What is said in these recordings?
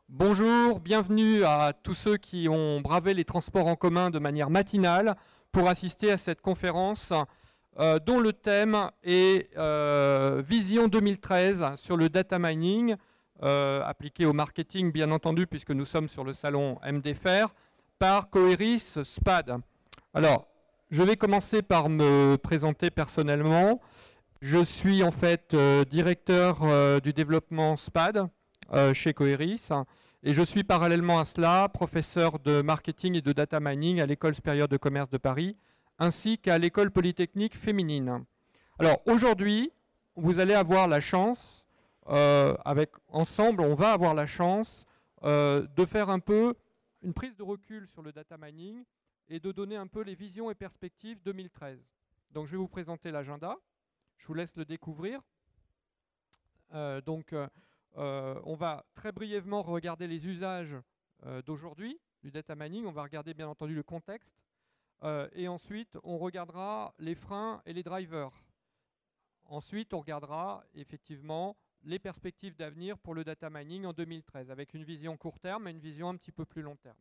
Bonjour, bienvenue à tous ceux qui ont bravé les transports en commun de manière matinale pour assister à cette conférence dont le thème est Vision 2013 sur le data mining, appliqué au marketing bien entendu puisque nous sommes sur le salon MDFair, par Coeris SPAD. Alors, je vais commencer par me présenter personnellement. Je suis en fait directeur du développement SPAD chez Coeris. Et je suis parallèlement à cela professeur de marketing et de data mining à l'École supérieure de commerce de Paris, ainsi qu'à l'École polytechnique féminine. Alors aujourd'hui, vous allez avoir la chance, ensemble, on va avoir la chance de faire un peu une prise de recul sur le data mining et de donner un peu les visions et perspectives 2013. Donc je vais vous présenter l'agenda, je vous laisse le découvrir. On va très brièvement regarder les usages d'aujourd'hui du data mining. On va regarder bien entendu le contexte. Et ensuite, on regardera les freins et les drivers. Ensuite, on regardera effectivement les perspectives d'avenir pour le data mining en 2013, avec une vision court terme et une vision un petit peu plus long terme.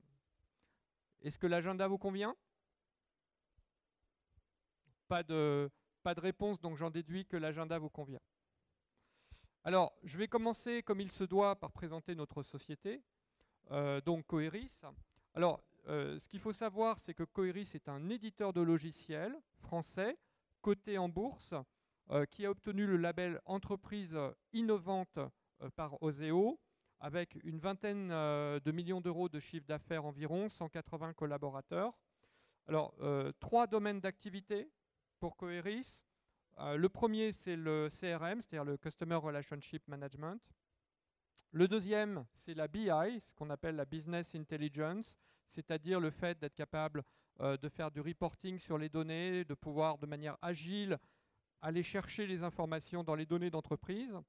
Est-ce que l'agenda vous convient? Pas de réponse, donc j'en déduis que l'agenda vous convient. Alors, je vais commencer, comme il se doit, par présenter notre société, donc Coeris. Alors, ce qu'il faut savoir, c'est que Coeris est un éditeur de logiciels français, coté en bourse, qui a obtenu le label Entreprise innovante par Oseo, avec une vingtaine de millions d'euros de chiffre d'affaires environ, 180 collaborateurs. Alors, 3 domaines d'activité pour Coeris. Le premier, c'est le CRM, c'est-à-dire le Customer Relationship Management. Le deuxième, c'est la BI, ce qu'on appelle la Business Intelligence, c'est-à-dire le fait d'être capable de faire du reporting sur les données, de pouvoir de manière agile aller chercher les informations dans les données d'entreprise.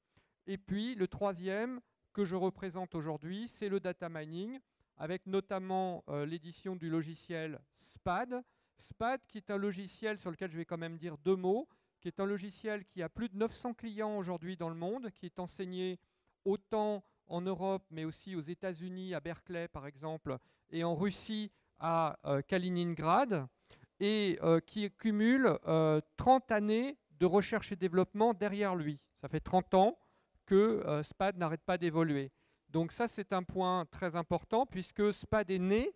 Et puis, le troisième que je représente aujourd'hui, c'est le data mining, avec notamment l'édition du logiciel SPAD. SPAD, qui est un logiciel sur lequel je vais quand même dire 2 mots, qui est un logiciel qui a plus de 900 clients aujourd'hui dans le monde, qui est enseigné autant en Europe, mais aussi aux États-Unis, à Berkeley par exemple, et en Russie, à Kaliningrad, et qui cumule 30 années de recherche et développement derrière lui. Ça fait 30 ans que SPAD n'arrête pas d'évoluer. Donc ça, c'est un point très important, puisque SPAD est né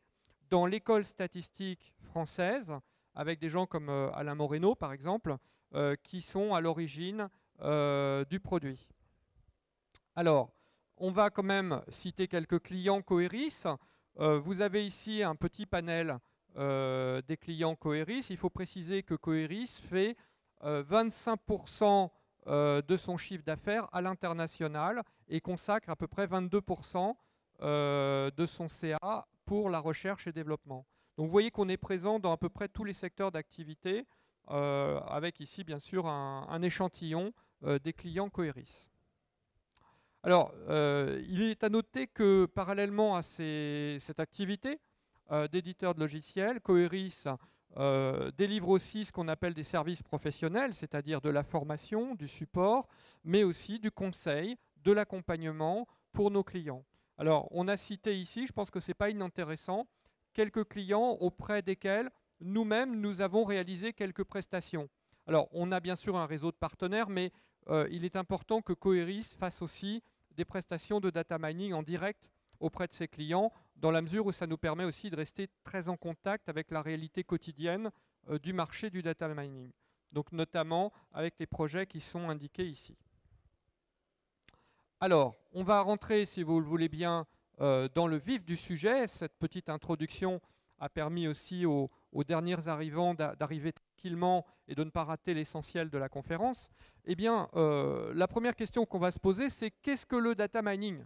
dans l'école statistique française, avec des gens comme Alain Moreno, par exemple, qui sont à l'origine du produit. Alors, on va quand même citer quelques clients Coeris. Vous avez ici un petit panel des clients Coeris. Il faut préciser que Coeris fait 25% de son chiffre d'affaires à l'international et consacre à peu près 22% de son CA pour la recherche et développement. Donc vous voyez qu'on est présent dans à peu près tous les secteurs d'activité, avec ici bien sûr un échantillon des clients Coeris. Alors, il est à noter que parallèlement à cette activité d'éditeur de logiciels, Coeris délivre aussi ce qu'on appelle des services professionnels, c'est-à-dire de la formation, du support, mais aussi du conseil, de l'accompagnement pour nos clients. Alors, on a cité ici, je pense que ce n'est pas inintéressant, quelques clients auprès desquels nous-mêmes, nous avons réalisé quelques prestations. Alors, on a bien sûr un réseau de partenaires, mais il est important que Coeris fasse aussi des prestations de data mining en direct auprès de ses clients, dans la mesure où ça nous permet aussi de rester très en contact avec la réalité quotidienne du marché du data mining. Donc notamment avec les projets qui sont indiqués ici. Alors, on va rentrer, si vous le voulez bien, dans le vif du sujet. Cette petite introduction a permis aussi aux derniers arrivants d'arriver tranquillement et de ne pas rater l'essentiel de la conférence. Eh bien, la première question qu'on va se poser, c'est qu'est-ce que le data mining?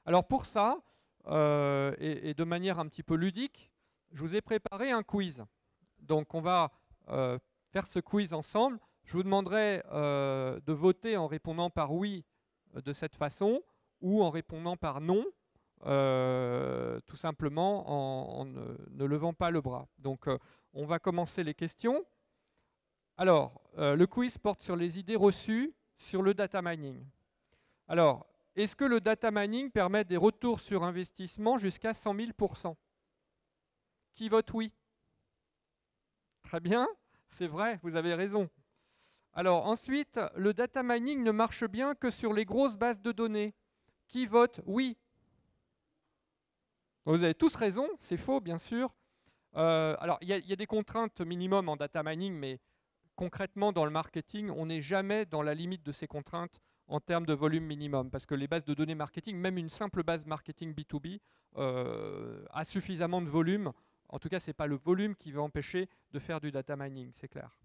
Alors pour ça, et de manière un petit peu ludique, je vous ai préparé un quiz. Donc on va faire ce quiz ensemble. Je vous demanderai de voter en répondant par oui de cette façon ou en répondant par non, tout simplement en ne levant pas le bras. Donc on va commencer les questions. Alors, le quiz porte sur les idées reçues sur le data mining. Alors, est-ce que le data mining permet des retours sur investissement jusqu'à 100 000 %? Qui vote oui? Très bien, c'est vrai, vous avez raison. Alors ensuite, le data mining ne marche bien que sur les grosses bases de données. Qui vote oui? Vous avez tous raison, c'est faux bien sûr. Alors il y a des contraintes minimum en data mining, mais concrètement dans le marketing, on n'est jamais dans la limite de ces contraintes en termes de volume minimum, parce que les bases de données marketing, même une simple base marketing B2B, a suffisamment de volume. En tout cas, ce n'est pas le volume qui va empêcher de faire du data mining, c'est clair.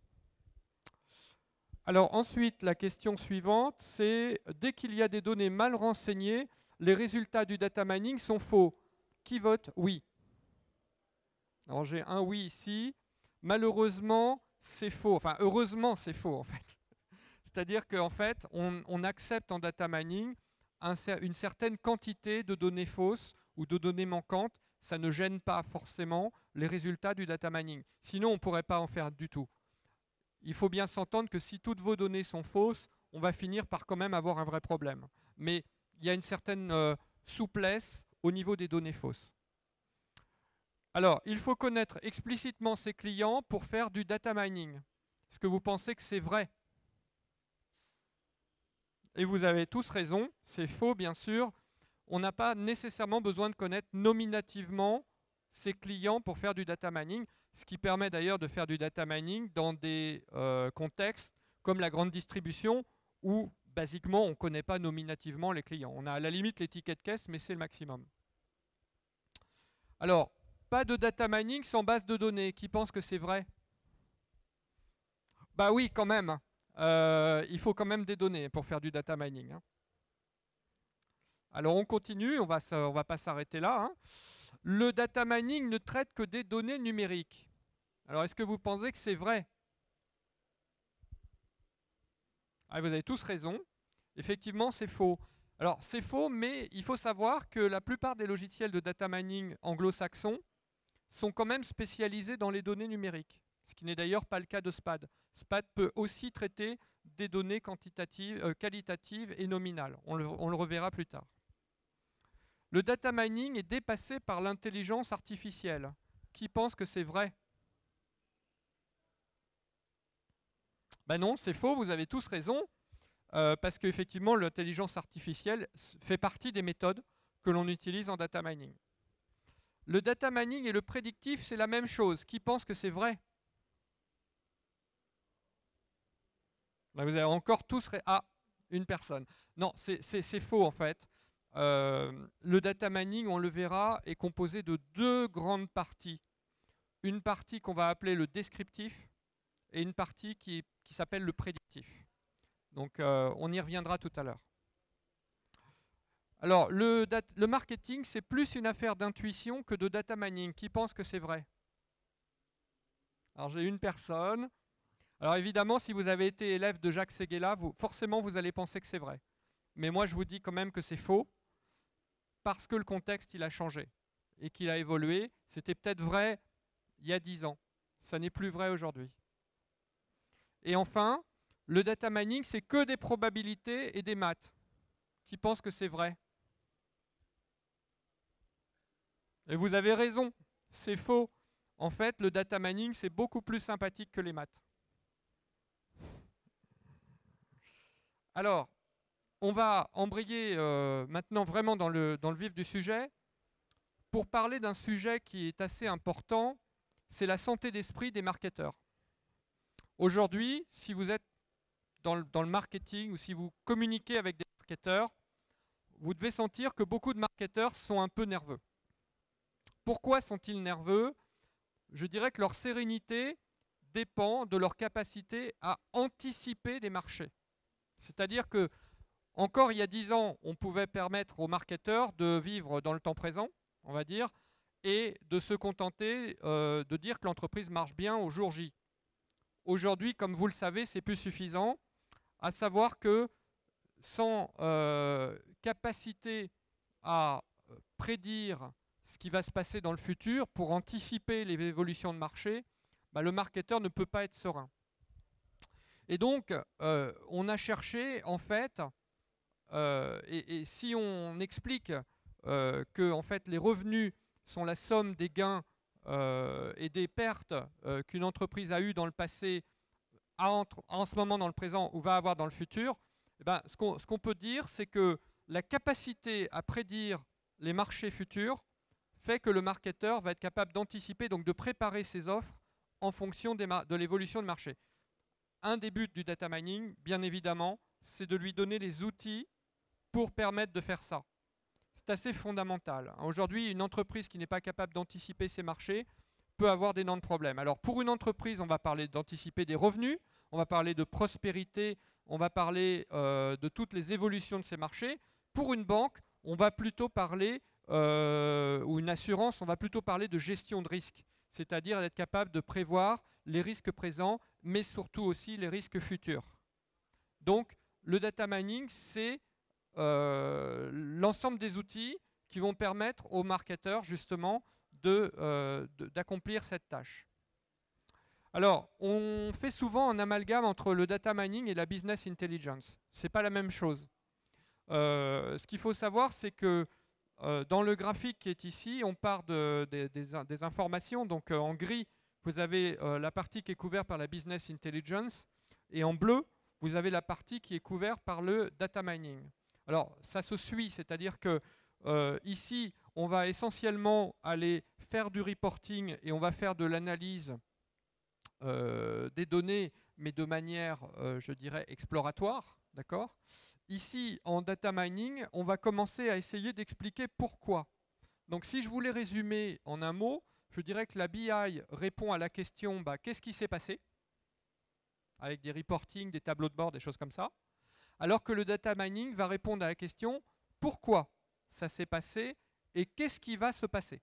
Alors ensuite, la question suivante, c'est dès qu'il y a des données mal renseignées, les résultats du data mining sont faux. Qui vote oui? Alors j'ai un oui ici. Malheureusement, c'est faux. Enfin, heureusement, c'est faux en fait. C'est-à-dire qu'en fait, on accepte en data mining une certaine quantité de données fausses ou de données manquantes. Ça ne gêne pas forcément les résultats du data mining. Sinon, on ne pourrait pas en faire du tout. Il faut bien s'entendre que si toutes vos données sont fausses, on va finir par quand même avoir un vrai problème. Mais il y a une certaine souplesse au niveau des données fausses. Alors, il faut connaître explicitement ses clients pour faire du data mining. Est-ce que vous pensez que c'est vrai? Et vous avez tous raison, c'est faux bien sûr. On n'a pas nécessairement besoin de connaître nominativement ses clients pour faire du data mining, ce qui permet d'ailleurs de faire du data mining dans des contextes comme la grande distribution où basiquement on ne connaît pas nominativement les clients. On a à la limite les tickets de caisse, mais c'est le maximum. Alors, pas de data mining sans base de données. Qui pense que c'est vrai? Bah oui, quand même. Il faut quand même des données pour faire du data mining. Alors on continue, on va pas s'arrêter là. Le data mining ne traite que des données numériques. Alors est-ce que vous pensez que c'est vrai? Ah, vous avez tous raison. Effectivement, c'est faux. Alors c'est faux, mais il faut savoir que la plupart des logiciels de data mining anglo-saxons sont quand même spécialisés dans les données numériques, ce qui n'est d'ailleurs pas le cas de SPAD. SPAD peut aussi traiter des données quantitatives, qualitatives et nominales. On le reverra plus tard. Le data mining est dépassé par l'intelligence artificielle. Qui pense que c'est vrai? Ben non, c'est faux, vous avez tous raison, parce qu'effectivement, l'intelligence artificielle fait partie des méthodes que l'on utilise en data mining. Le data mining et le prédictif, c'est la même chose. Qui pense que c'est vrai? Ben vous avez encore tous... Ah, une personne. Non, c'est faux en fait. Le data mining, on le verra, est composé de deux grandes parties. Une partie qu'on va appeler le descriptif et une partie qui s'appelle le prédictif. Donc on y reviendra tout à l'heure. Alors le marketing, c'est plus une affaire d'intuition que de data mining. Qui pense que c'est vrai? Alors j'ai une personne. Alors évidemment, si vous avez été élève de Jacques Séguéla, forcément vous allez penser que c'est vrai. Mais moi je vous dis quand même que c'est faux, parce que le contexte il a changé et qu'il a évolué. C'était peut-être vrai il y a 10 ans. Ça n'est plus vrai aujourd'hui. Et enfin, le data mining, c'est que des probabilités et des maths. Qui pensent que c'est vrai? Et vous avez raison, c'est faux. En fait, le data mining, c'est beaucoup plus sympathique que les maths. Alors, on va embrayer maintenant vraiment dans le vif du sujet pour parler d'un sujet qui est assez important, c'est la santé d'esprit des marketeurs. Aujourd'hui, si vous êtes dans le marketing ou si vous communiquez avec des marketeurs, vous devez sentir que beaucoup de marketeurs sont un peu nerveux. Pourquoi sont-ils nerveux? Je dirais que leur sérénité dépend de leur capacité à anticiper les marchés. C'est-à-dire que encore il y a 10 ans, on pouvait permettre aux marketeurs de vivre dans le temps présent, on va dire, et de se contenter de dire que l'entreprise marche bien au jour J. Aujourd'hui, comme vous le savez, c'est plus suffisant, à savoir que sans capacité à prédire ce qui va se passer dans le futur, pour anticiper les évolutions de marché, le marketeur ne peut pas être serein. Et donc, on a cherché, en fait, et si on explique que en fait, les revenus sont la somme des gains et des pertes qu'une entreprise a eues dans le passé, en ce moment dans le présent ou va avoir dans le futur, eh ben, ce qu'on peut dire, c'est que la capacité à prédire les marchés futurs fait que le marketeur va être capable d'anticiper, donc de préparer ses offres en fonction de l'évolution du marché. Un des buts du data mining, bien évidemment, c'est de lui donner les outils pour permettre de faire ça. C'est assez fondamental. Aujourd'hui, une entreprise qui n'est pas capable d'anticiper ses marchés peut avoir d'énormes problèmes. Alors pour une entreprise, on va parler d'anticiper des revenus, on va parler de prospérité, on va parler de toutes les évolutions de ces marchés. Pour une banque, on va plutôt parler, ou une assurance, on va plutôt parler de gestion de risque, c'est-à-dire d'être capable de prévoir les risques présents, mais surtout aussi les risques futurs. Donc le data mining, c'est l'ensemble des outils qui vont permettre aux marketeurs justement d'accomplir cette tâche. Alors, on fait souvent un amalgame entre le data mining et la business intelligence. Ce n'est pas la même chose. Ce qu'il faut savoir, c'est que dans le graphique qui est ici, on part des informations. Donc en gris, vous avez la partie qui est couverte par la business intelligence, et en bleu, vous avez la partie qui est couverte par le data mining. Alors, ça se suit, c'est-à-dire que ici, on va essentiellement aller faire du reporting et on va faire de l'analyse des données, mais de manière, je dirais, exploratoire, d'accord ? Ici, en data mining, on va commencer à essayer d'expliquer pourquoi. Donc, si je voulais résumer en un mot, je dirais que la BI répond à la question qu'est-ce qui s'est passé, avec des reporting, des tableaux de bord, des choses comme ça, alors que le data mining va répondre à la question pourquoi ça s'est passé et qu'est-ce qui va se passer.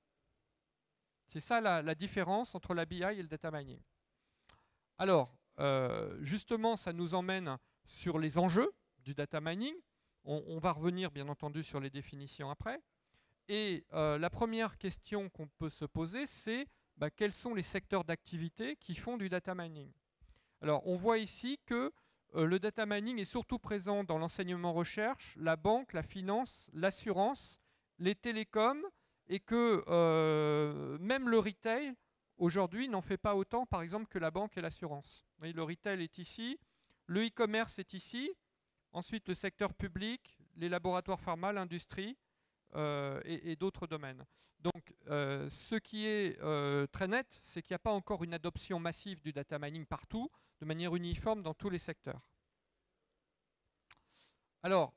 C'est ça la différence entre la BI et le data mining. Alors, justement, ça nous emmène sur les enjeux du data mining. On va revenir, bien entendu, sur les définitions après. Et la première question qu'on peut se poser, c'est quels sont les secteurs d'activité qui font du data mining. Alors, on voit ici que le data mining est surtout présent dans l'enseignement-recherche, la banque, la finance, l'assurance, les télécoms, et que même le retail, aujourd'hui, n'en fait pas autant, par exemple, que la banque et l'assurance. Le retail est ici, le e-commerce est ici, ensuite le secteur public, les laboratoires pharma, l'industrie et d'autres domaines. Donc, ce qui est très net, c'est qu'il n'y a pas encore une adoption massive du data mining partout, de manière uniforme dans tous les secteurs. Alors,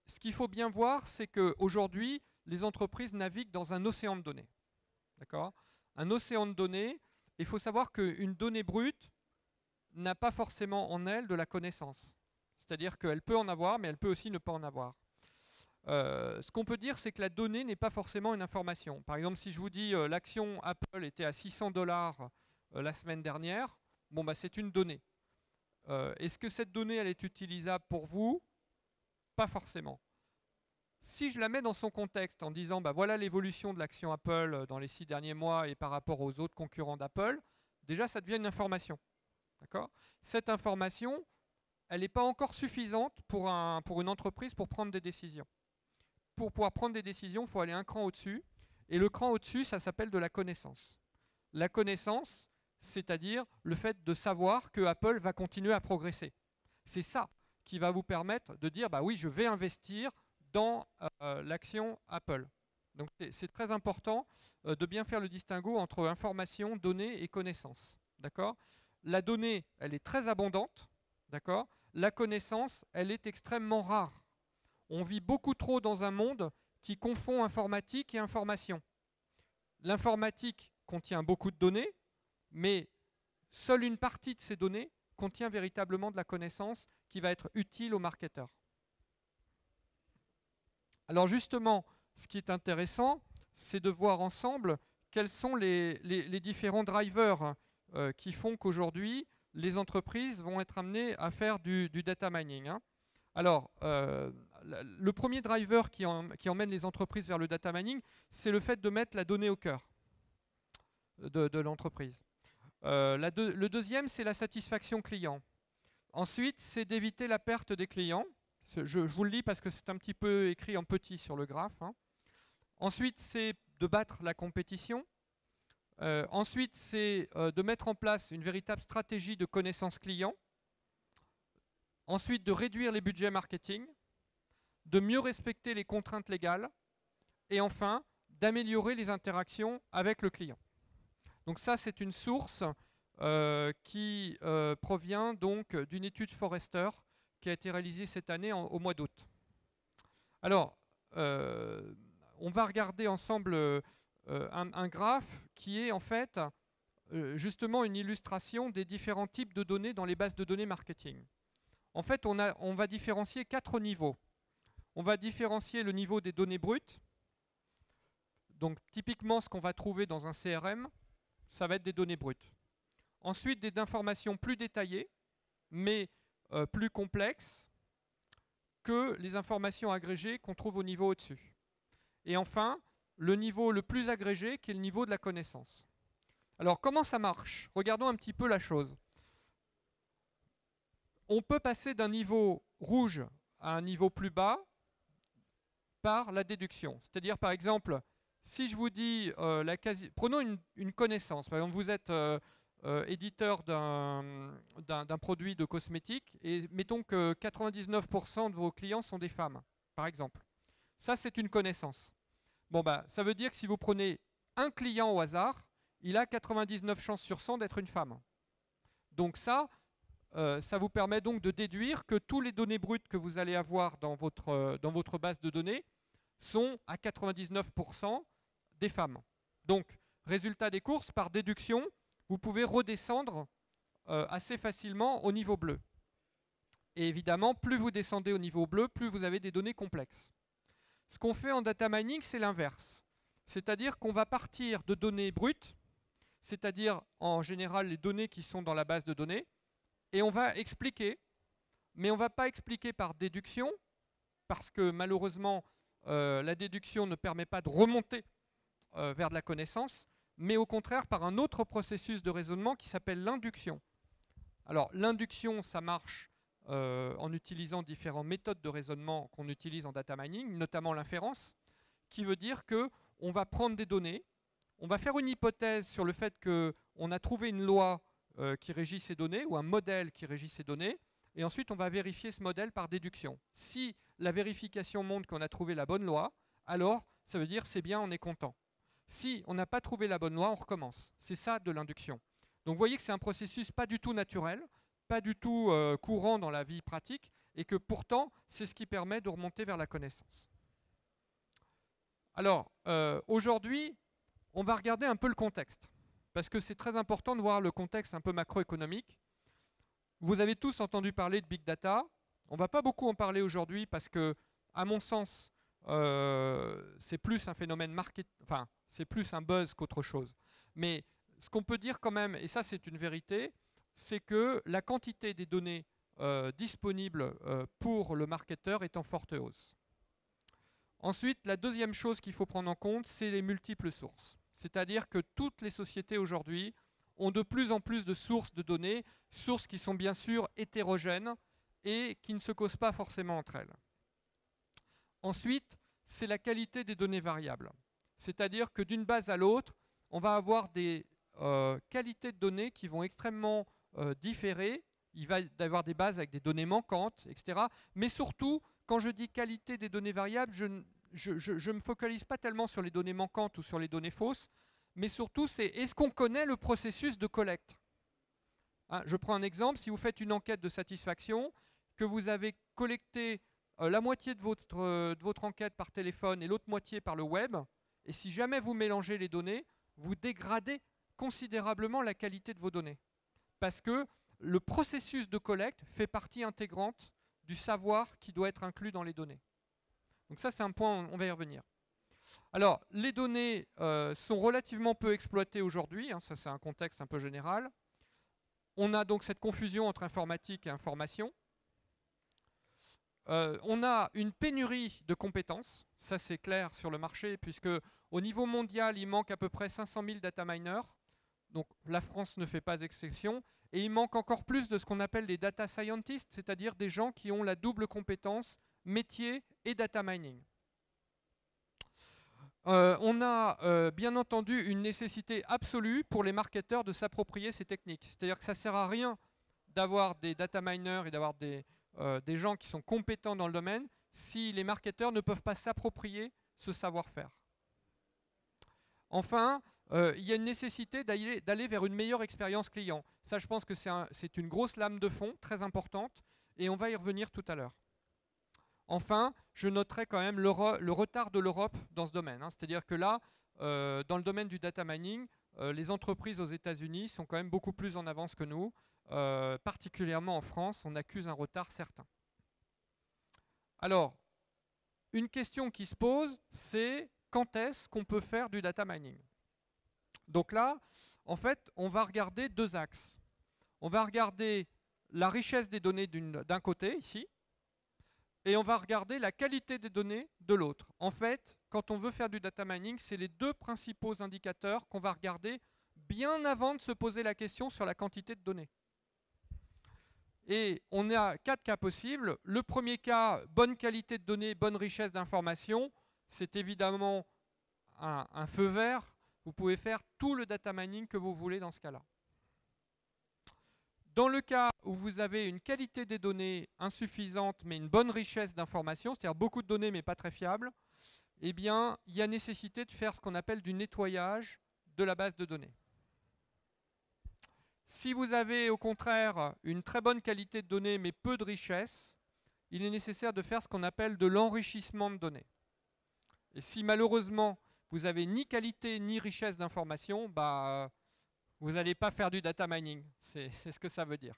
ce qu'il faut bien voir, c'est qu'aujourd'hui, les entreprises naviguent dans un océan de données. D'accord ? Un océan de données, il faut savoir qu'une donnée brute n'a pas forcément en elle de la connaissance. C'est-à-dire qu'elle peut en avoir, mais elle peut aussi ne pas en avoir. Ce qu'on peut dire, c'est que la donnée n'est pas forcément une information. Par exemple, si je vous dis l'action Apple était à 600 $ la semaine dernière, c'est une donnée. Est-ce que cette donnée elle est utilisable pour vous? Pas forcément. Si je la mets dans son contexte en disant voilà l'évolution de l'action Apple dans les 6 derniers mois et par rapport aux autres concurrents d'Apple, déjà ça devient une information. D'accord ? Cette information, elle n'est pas encore suffisante pour une entreprise pour prendre des décisions. Pour pouvoir prendre des décisions, il faut aller un cran au-dessus. Et le cran au-dessus, ça s'appelle de la connaissance. La connaissance, c'est-à-dire le fait de savoir que Apple va continuer à progresser. C'est ça qui va vous permettre de dire oui, je vais investir dans l'action Apple. Donc c'est très important de bien faire le distinguo entre information, données et connaissance. D'accord ? La donnée, elle est très abondante. D'accord ? La connaissance, elle est extrêmement rare. On vit beaucoup trop dans un monde qui confond informatique et information. L'informatique contient beaucoup de données, mais seule une partie de ces données contient véritablement de la connaissance qui va être utile aux marketeurs. Alors justement, ce qui est intéressant, c'est de voir ensemble quels sont les différents drivers qui font qu'aujourd'hui, les entreprises vont être amenées à faire du data mining. Alors, le premier driver qui emmène les entreprises vers le data mining, c'est le fait de mettre la donnée au cœur de l'entreprise. Le deuxième, c'est la satisfaction client. Ensuite, c'est d'éviter la perte des clients. Je vous le lis parce que c'est un petit peu écrit en petit sur le graphe. Hein. Ensuite, c'est de battre la compétition. Ensuite, c'est de mettre en place une véritable stratégie de connaissance client. Ensuite, de réduire les budgets marketing, de mieux respecter les contraintes légales. Et enfin, d'améliorer les interactions avec le client. Donc ça, c'est une source qui provient donc d'une étude Forrester qui a été réalisée cette année au mois d'août. Alors, on va regarder ensemble un graphe qui est en fait justement une illustration des différents types de données dans les bases de données marketing. En fait, on va différencier 4 niveaux. On va différencier le niveau des données brutes. Donc typiquement, ce qu'on va trouver dans un CRM, ça va être des données brutes. Ensuite, des informations plus détaillées, mais plus complexes que les informations agrégées qu'on trouve au niveau au-dessus. Et enfin, le niveau le plus agrégé, qui est le niveau de la connaissance. Alors, comment ça marche? Regardons un petit peu la chose. On peut passer d'un niveau rouge à un niveau plus bas par la déduction. C'est-à-dire, par exemple, si je vous dis, prenons une connaissance. Par exemple, vous êtes éditeur d'un produit de cosmétiques et mettons que 99% de vos clients sont des femmes, par exemple. Ça, c'est une connaissance. Bon, bah, ça veut dire que si vous prenez un client au hasard, il a 99 chances sur 100 d'être une femme. Donc ça vous permet donc de déduire que tous les données brutes que vous allez avoir dans votre base de données sont à 99% des femmes. Donc, résultat des courses, par déduction, vous pouvez redescendre assez facilement au niveau bleu. Et évidemment, plus vous descendez au niveau bleu, plus vous avez des données complexes. Ce qu'on fait en data mining, c'est l'inverse. C'est-à-dire qu'on va partir de données brutes, c'est-à-dire en général les données qui sont dans la base de données, et on va expliquer, mais on ne va pas expliquer par déduction, parce que malheureusement, la déduction ne permet pas de remonter vers de la connaissance, mais au contraire par un autre processus de raisonnement qui s'appelle l'induction. Alors l'induction, ça marche en utilisant différentes méthodes de raisonnement qu'on utilise en data mining, notamment l'inférence, qui veut dire qu'on va prendre des données, on va faire une hypothèse sur le fait qu'on a trouvé une loi qui régit ces données, ou un modèle qui régit ces données, et ensuite on va vérifier ce modèle par déduction. Si la vérification montre qu'on a trouvé la bonne loi, alors ça veut dire c'est bien, on est content. Si on n'a pas trouvé la bonne loi, on recommence. C'est ça de l'induction. Donc vous voyez que c'est un processus pas du tout naturel, pas du tout courant dans la vie pratique, et que pourtant c'est ce qui permet de remonter vers la connaissance. Alors aujourd'hui, on va regarder un peu le contexte, parce que c'est très important de voir le contexte un peu macroéconomique. Vous avez tous entendu parler de Big Data. On ne va pas beaucoup en parler aujourd'hui parce que, à mon sens, c'est plus un phénomène marketing, enfin, c'est plus un buzz qu'autre chose. Mais ce qu'on peut dire quand même, et ça c'est une vérité, c'est que la quantité des données disponibles pour le marketeur est en forte hausse. Ensuite, la deuxième chose qu'il faut prendre en compte, c'est les multiples sources. C'est-à-dire que toutes les sociétés aujourd'hui ont de plus en plus de sources de données, sources qui sont bien sûr hétérogènes et qui ne se causent pas forcément entre elles. Ensuite, c'est la qualité des données variables. C'est-à-dire que d'une base à l'autre, on va avoir des qualités de données qui vont extrêmement différer. Il va y avoir des bases avec des données manquantes, etc. Mais surtout, quand je dis qualité des données variables, je ne me focalise pas tellement sur les données manquantes ou sur les données fausses, mais surtout, c'est est-ce qu'on connaît le processus de collecte? Hein, je prends un exemple, si vous faites une enquête de satisfaction, que vous avez collecté la moitié de votre enquête par téléphone et l'autre moitié par le web, et si jamais vous mélangez les données, vous dégradez considérablement la qualité de vos données. Parce que le processus de collecte fait partie intégrante du savoir qui doit être inclus dans les données. Donc ça, c'est un point, on va y revenir. Alors, les données sont relativement peu exploitées aujourd'hui, hein, ça c'est un contexte un peu général. On a donc cette confusion entre informatique et information. On a une pénurie de compétences, ça c'est clair sur le marché, puisque au niveau mondial, il manque à peu près 500 000 data miners. Donc la France ne fait pas exception. Et il manque encore plus de ce qu'on appelle les data scientists, c'est-à-dire des gens qui ont la double compétence métier et data mining. On a bien entendu une nécessité absolue pour les marketeurs de s'approprier ces techniques. C'est-à-dire que ça ne sert à rien d'avoir des data miners et d'avoir des gens qui sont compétents dans le domaine si les marketeurs ne peuvent pas s'approprier ce savoir-faire. Enfin, il y a une nécessité d'aller vers une meilleure expérience client. Ça, je pense que c'est une grosse lame de fond, très importante, et on va y revenir tout à l'heure. Enfin, je noterai quand même le retard de l'Europe dans ce domaine. C'est-à-dire que là, dans le domaine du data mining, les entreprises aux États-Unis sont quand même beaucoup plus en avance que nous. Particulièrement en France, on accuse un retard certain. Alors, une question qui se pose, c'est quand est-ce qu'on peut faire du data mining? Donc là, en fait, on va regarder deux axes. On va regarder la richesse des données d'un côté, ici, et on va regarder la qualité des données de l'autre. En fait, quand on veut faire du data mining, c'est les deux principaux indicateurs qu'on va regarder bien avant de se poser la question sur la quantité de données. Et on a 4 cas possibles. Le premier cas, bonne qualité de données, bonne richesse d'informations, c'est évidemment un feu vert. Vous pouvez faire tout le data mining que vous voulez dans ce cas-là. Dans le cas où vous avez une qualité des données insuffisante, mais une bonne richesse d'informations, c'est-à-dire beaucoup de données mais pas très fiables, eh bien, il y a nécessité de faire ce qu'on appelle du nettoyage de la base de données. Si vous avez au contraire une très bonne qualité de données mais peu de richesse, il est nécessaire de faire ce qu'on appelle de l'enrichissement de données. Et si malheureusement vous avez ni qualité ni richesse d'informations, bah, vous n'allez pas faire du data mining. C'est ce que ça veut dire.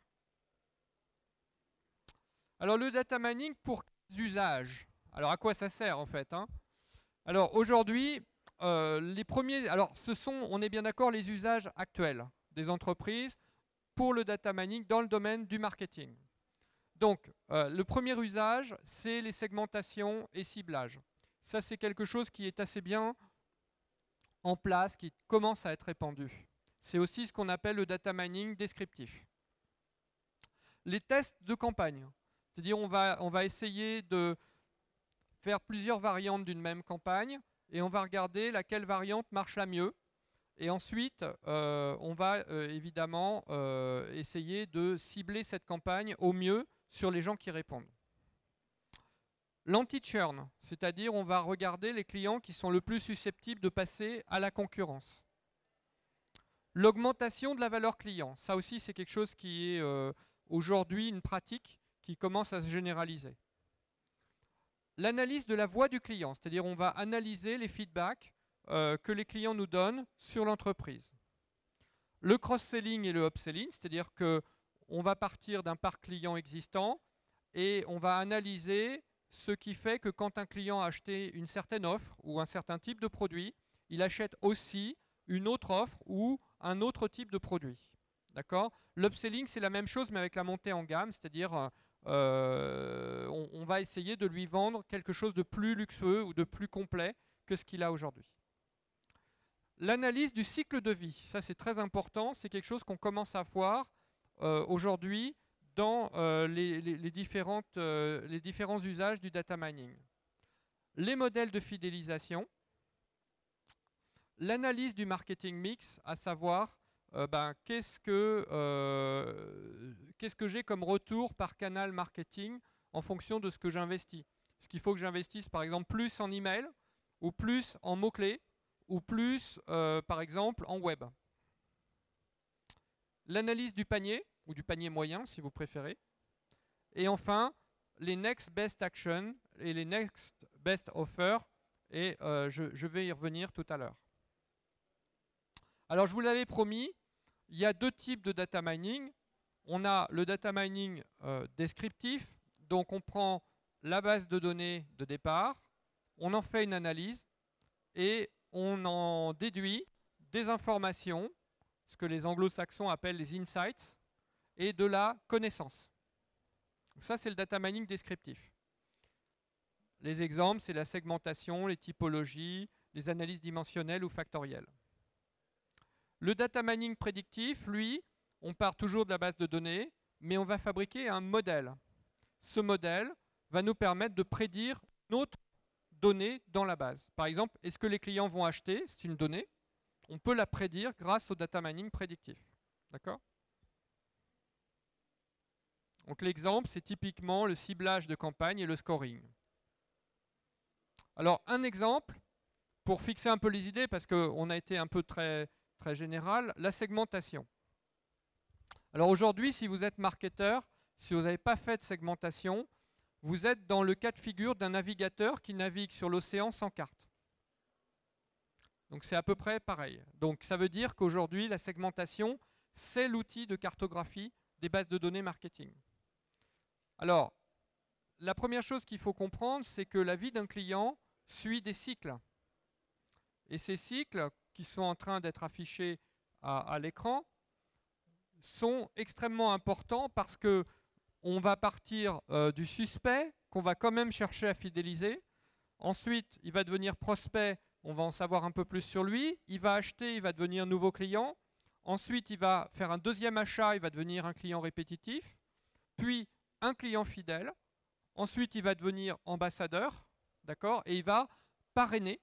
Alors le data mining pour quels usages? Alors à quoi ça sert en fait, hein? Alors aujourd'hui, les premiers, alors ce sont, on est bien d'accord, les usages actuels des entreprises pour le data mining dans le domaine du marketing. Donc le premier usage, c'est les segmentations et ciblages. Ça c'est quelque chose qui est assez bien en place, qui commence à être répandu. C'est aussi ce qu'on appelle le data mining descriptif. Les tests de campagne, c'est-à-dire on va essayer de faire plusieurs variantes d'une même campagne et on va regarder laquelle variante marche la mieux. Et ensuite, on va évidemment essayer de cibler cette campagne au mieux sur les gens qui répondent. L'anti-churn, c'est-à-dire on va regarder les clients qui sont le plus susceptibles de passer à la concurrence. L'augmentation de la valeur client, ça aussi c'est quelque chose qui est aujourd'hui une pratique qui commence à se généraliser. L'analyse de la voix du client, c'est-à-dire on va analyser les feedbacks que les clients nous donnent sur l'entreprise. Le cross-selling et le upselling, c'est-à-dire qu'on va partir d'un parc client existant et on va analyser ce qui fait que quand un client a acheté une certaine offre ou un certain type de produit, il achète aussi une autre offre ou un autre type de produit. D'accord ? L'upselling, c'est la même chose, mais avec la montée en gamme, c'est-à-dire on va essayer de lui vendre quelque chose de plus luxueux ou de plus complet que ce qu'il a aujourd'hui. L'analyse du cycle de vie, ça c'est très important, c'est quelque chose qu'on commence à voir aujourd'hui dans les différents usages du data mining. Les modèles de fidélisation, l'analyse du marketing mix, à savoir qu'est-ce que j'ai comme retour par canal marketing en fonction de ce que j'investis. Est-ce qu'il faut que j'investisse par exemple plus en email ou plus en mots-clés ou plus par exemple en web. L'analyse du panier ou du panier moyen si vous préférez. Et enfin, les next best action et les next best offer, et je vais y revenir tout à l'heure. Alors je vous l'avais promis, il y a deux types de data mining. On a le data mining descriptif, donc on prend la base de données de départ, on en fait une analyse et on en déduit des informations, ce que les anglo-saxons appellent les insights, et de la connaissance. Donc ça, c'est le data mining descriptif. Les exemples, c'est la segmentation, les typologies, les analyses dimensionnelles ou factorielles. Le data mining prédictif, lui, on part toujours de la base de données, mais on va fabriquer un modèle. Ce modèle va nous permettre de prédire une autre donnée dans la base. Par exemple, est-ce que les clients vont acheter? C'est une donnée. On peut la prédire grâce au data mining prédictif. D'accord? Donc l'exemple, c'est typiquement le ciblage de campagne et le scoring. Alors un exemple, pour fixer un peu les idées, parce qu'on a été un peu très général, la segmentation. Alors aujourd'hui, si vous êtes marketeur, si vous n'avez pas fait de segmentation, vous êtes dans le cas de figure d'un navigateur qui navigue sur l'océan sans carte. Donc c'est à peu près pareil. Donc ça veut dire qu'aujourd'hui, la segmentation, c'est l'outil de cartographie des bases de données marketing. Alors, la première chose qu'il faut comprendre, c'est que la vie d'un client suit des cycles. Et ces cycles, qui sont en train d'être affichés à l'écran, sont extrêmement importants parce que on va partir du suspect, qu'on va quand même chercher à fidéliser. Ensuite, il va devenir prospect, on va en savoir un peu plus sur lui. Il va acheter, il va devenir nouveau client. Ensuite, il va faire un deuxième achat, il va devenir un client répétitif. Puis, un client fidèle. Ensuite, il va devenir ambassadeur, d'accord, et il va parrainer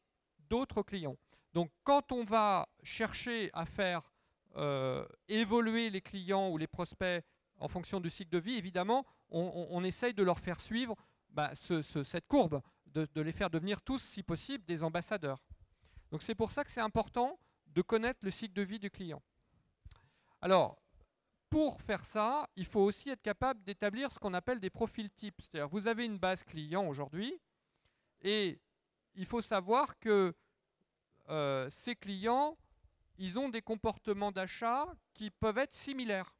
d'autres clients. Donc, quand on va chercher à faire évoluer les clients ou les prospects en fonction du cycle de vie, évidemment, on essaye de leur faire suivre cette courbe, de les faire devenir tous, si possible, des ambassadeurs. Donc, c'est pour ça que c'est important de connaître le cycle de vie du client. Alors, pour faire ça, il faut aussi être capable d'établir ce qu'on appelle des profils types. C'est-à-dire, vous avez une base client aujourd'hui, et il faut savoir que ces clients, ils ont des comportements d'achat qui peuvent être similaires.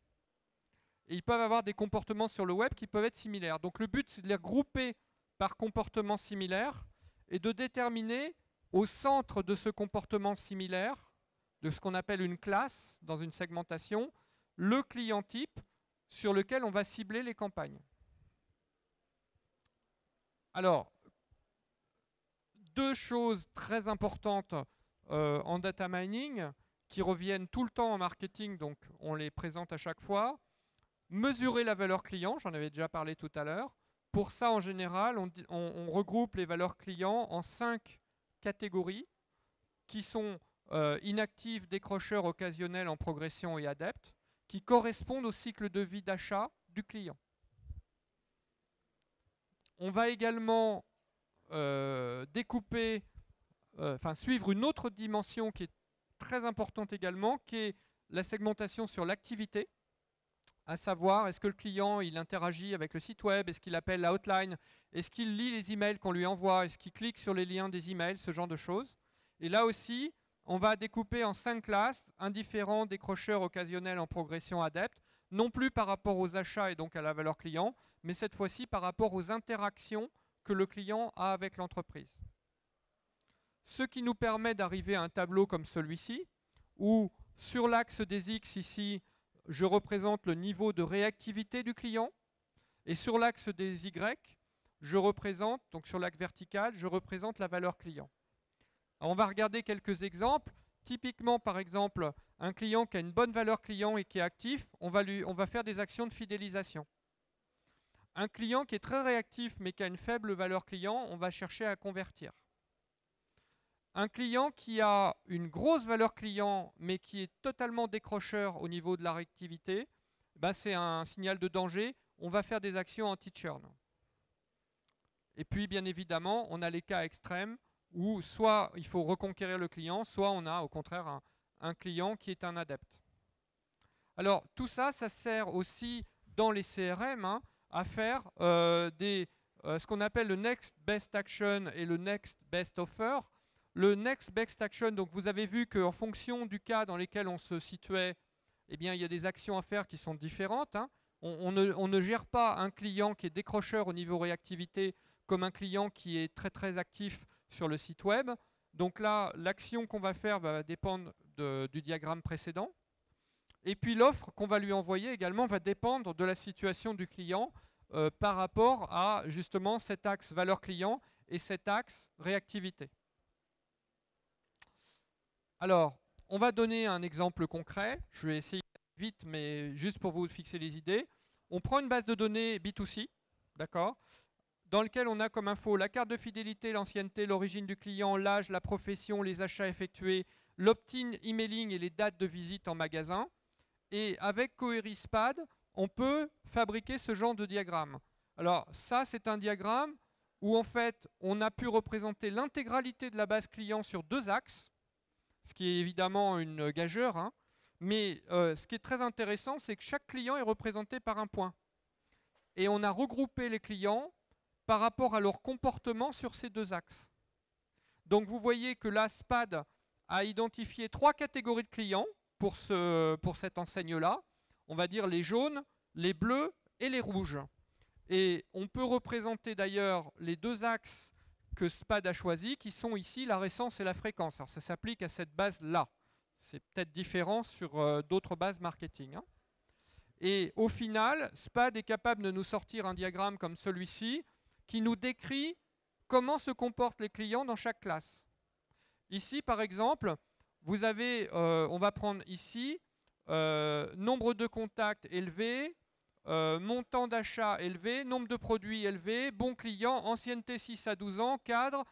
Et ils peuvent avoir des comportements sur le web qui peuvent être similaires. Donc le but, c'est de les regrouper par comportements similaires et de déterminer au centre de ce comportement similaire, de ce qu'on appelle une classe dans une segmentation, le client type sur lequel on va cibler les campagnes. Alors, deux choses très importantes en data mining qui reviennent tout le temps en marketing, donc on les présente à chaque fois. Mesurer la valeur client, j'en avais déjà parlé tout à l'heure. Pour ça, en général, on regroupe les valeurs clients en 5 catégories qui sont inactifs, décrocheurs, occasionnels, en progression et adeptes, qui correspondent au cycle de vie d'achat du client. On va également suivre une autre dimension qui est très importante également, qui est la segmentation sur l'activité, à savoir est-ce que le client il interagit avec le site web, est-ce qu'il appelle la hotline, est-ce qu'il lit les emails qu'on lui envoie, est-ce qu'il clique sur les liens des emails, ce genre de choses. Et là aussi, on va découper en 5 classes, indifférents, décrocheurs, occasionnels, en progression, adeptes, non plus par rapport aux achats et donc à la valeur client, mais cette fois-ci par rapport aux interactions que le client a avec l'entreprise. Ce qui nous permet d'arriver à un tableau comme celui-ci, où sur l'axe des X ici, je représente le niveau de réactivité du client, et sur l'axe des Y, je représente, donc sur l'axe vertical, je représente la valeur client. Alors on va regarder quelques exemples. Typiquement, par exemple, un client qui a une bonne valeur client et qui est actif, on va faire des actions de fidélisation. Un client qui est très réactif mais qui a une faible valeur client, on va chercher à convertir. Un client qui a une grosse valeur client mais qui est totalement décrocheur au niveau de la réactivité, c'est un signal de danger, on va faire des actions anti-churn. Et puis bien évidemment, on a les cas extrêmes où soit il faut reconquérir le client, soit on a au contraire un client qui est un adepte. Alors tout ça, ça sert aussi dans les CRM à faire ce qu'on appelle le Next Best Action et le Next Best Offer. Le Next Best Action, donc vous avez vu qu'en fonction du cas dans lequel on se situait, eh bien, il y a des actions à faire qui sont différentes. On ne gère pas un client qui est décrocheur au niveau réactivité comme un client qui est très très actif sur le site web. Donc là, l'action qu'on va faire va dépendre du diagramme précédent. Et puis l'offre qu'on va lui envoyer également va dépendre de la situation du client par rapport à justement cet axe valeur client et cet axe réactivité. Alors, on va donner un exemple concret. Je vais essayer vite, mais juste pour vous fixer les idées. On prend une base de données B2C, d'accord, dans lequel on a comme info la carte de fidélité, l'ancienneté, l'origine du client, l'âge, la profession, les achats effectués, l'opt-in, emailing et les dates de visite en magasin. Et avec Coeris SPAD, on peut fabriquer ce genre de diagramme. Alors ça, c'est un diagramme où en fait, on a pu représenter l'intégralité de la base client sur 2 axes, ce qui est évidemment une gageure, hein. Mais ce qui est très intéressant, c'est que chaque client est représenté par un point. Et on a regroupé les clients par rapport à leur comportement sur ces 2 axes. Donc vous voyez que là, SPAD a identifié 3 catégories de clients pour cette enseigne-là. On va dire les jaunes, les bleus et les rouges. Et on peut représenter d'ailleurs les 2 axes que SPAD a choisis, qui sont ici la récence et la fréquence. Alors ça s'applique à cette base-là. C'est peut-être différent sur d'autres bases marketing, hein. Et au final, SPAD est capable de nous sortir un diagramme comme celui-ci, qui nous décrit comment se comportent les clients dans chaque classe. Ici, par exemple, vous avez, on va prendre ici, nombre de contacts élevé, montant d'achat élevé, nombre de produits élevé, bon client, ancienneté 6 à 12 ans, cadre,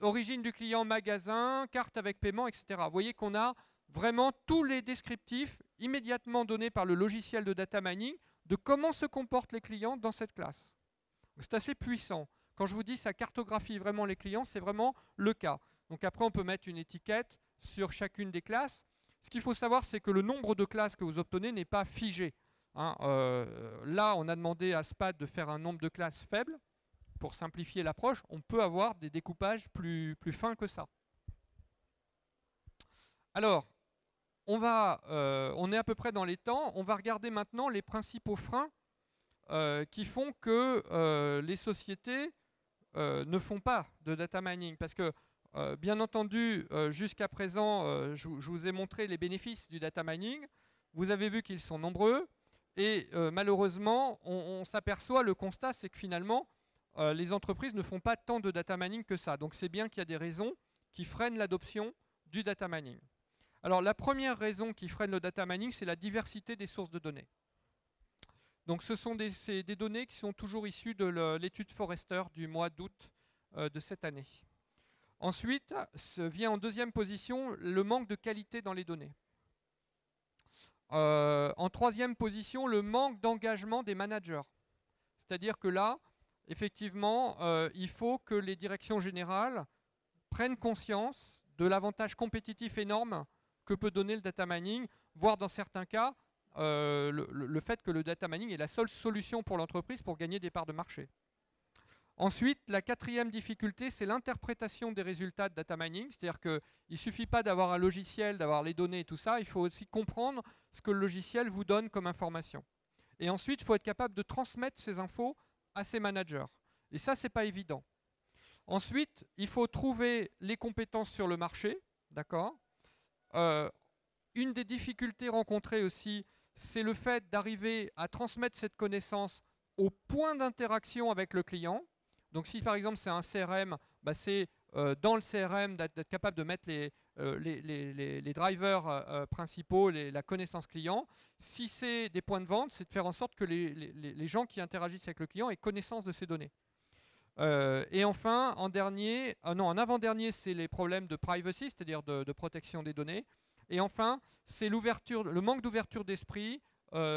origine du client magasin, carte avec paiement, etc. Vous voyez qu'on a vraiment tous les descriptifs immédiatement donnés par le logiciel de data mining de comment se comportent les clients dans cette classe. C'est assez puissant. Quand je vous dis ça cartographie vraiment les clients, c'est vraiment le cas. Donc après, on peut mettre une étiquette sur chacune des classes. Ce qu'il faut savoir, c'est que le nombre de classes que vous obtenez n'est pas figé, hein. Là, on a demandé à SPAD de faire un nombre de classes faible. Pour simplifier l'approche, on peut avoir des découpages plus fins que ça. Alors, on est à peu près dans les temps. On va regarder maintenant les principaux freins qui font que les sociétés ne font pas de data mining. Parce que, bien entendu, jusqu'à présent, je vous ai montré les bénéfices du data mining. Vous avez vu qu'ils sont nombreux. Et malheureusement, on s'aperçoit, le constat, c'est que finalement, les entreprises ne font pas tant de data mining que ça. Donc c'est bien qu'il y a des raisons qui freinent l'adoption du data mining. Alors la première raison qui freine le data mining, c'est la diversité des sources de données. Donc ce sont des données qui sont toujours issues de l'étude Forrester du mois d'août de cette année. Ensuite, vient en deuxième position le manque de qualité dans les données. En troisième position, le manque d'engagement des managers. C'est-à-dire que là, effectivement, il faut que les directions générales prennent conscience de l'avantage compétitif énorme que peut donner le data mining, voire dans certains cas, le fait que le data mining est la seule solution pour l'entreprise pour gagner des parts de marché. Ensuite, la quatrième difficulté, c'est l'interprétation des résultats de data mining. C'est-à-dire qu'il ne suffit pas d'avoir un logiciel, d'avoir les données et tout ça, il faut aussi comprendre ce que le logiciel vous donne comme information. Et ensuite, il faut être capable de transmettre ces infos à ses managers. Et ça, ce n'est pas évident. Ensuite, il faut trouver les compétences sur le marché. D'accord ? Une des difficultés rencontrées aussi, c'est le fait d'arriver à transmettre cette connaissance au point d'interaction avec le client. Donc si par exemple c'est un CRM, bah c'est dans le CRM d'être capable de mettre les drivers principaux, la connaissance client. Si c'est des points de vente, c'est de faire en sorte que les gens qui interagissent avec le client aient connaissance de ces données. Et enfin, en avant-dernier, c'est les problèmes de privacy, c'est-à-dire de protection des données. Et enfin, c'est le manque d'ouverture d'esprit